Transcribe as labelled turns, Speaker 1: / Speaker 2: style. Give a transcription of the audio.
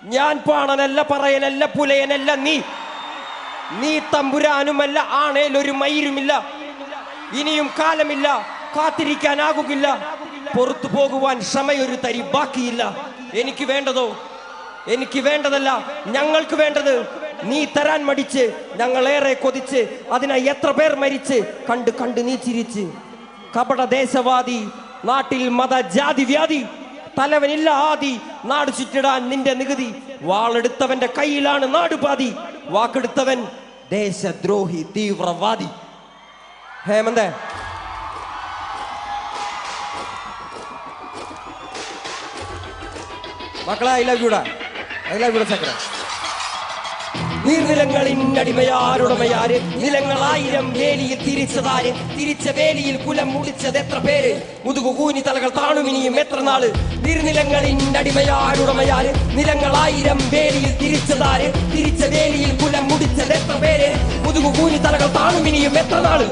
Speaker 1: ഞാൻ പാണനല്ല, പറയനല്ല, പുലയനല്ല. നീ തമ്പുരാനുമല്ല, ആണേലൊരു മയിരുമില്ല. ഇനിയും കാലമില്ല, കാത്തിരിക്കാനാകുകില്ല. പുറത്തു പോകുവാൻ ക്ഷമയൊരു തരി ബാക്കിയില്ല. എനിക്ക് വേണ്ടതല്ല, ഞങ്ങൾക്ക് വേണ്ടത് നീ തരാൻ മടിച്ച്, ഞങ്ങളേറെ കൊതിച്ച്, അതിനായി എത്ര പേർ മരിച്ച്, കണ്ട് നീ ചിരിച്ച്. കപട ദേശവാദി, നാട്ടിൽ മത ജാതി വ്യാധി, തലവനില്ല ആദി, നാട് ചുറ്റിടാൻ നിന്റെ നികുതി. വാളെടുത്തവന്റെ കയ്യിലാണ് നാടുപാതി, വാക്കെടുത്തവൻ ദേശദ്രോഹി തീവ്രവാദി. ഹേമന്തേ, മക്കളെ, ഐ ലവ് യുടാ ചക്ര. നീർനിലങ്ങളിന്നടിമയാരുടമയാര്, നിലങ്ങളായിരം വേലിയിൽ തിരിച്ചതാര്, തിരിച്ച വേലിയിൽ കുലം മുടിച്ചത് എത്ര പേര്, മുതുകുകൂനി തലകൾ താണുമിനിയും എത്ര നാള്. നീർനിലങ്ങളിന്നടിമയാരുടമയാര്, നിലങ്ങളായിരം വേലിയിൽ തിരിച്ചതാര്, തിരിച്ച വേലിയിൽ കുലം മുടിച്ചത് എത്ര പേര്, മുതുകുകൂനി തലകൾ താണുമിനിയും എത്ര നാള്.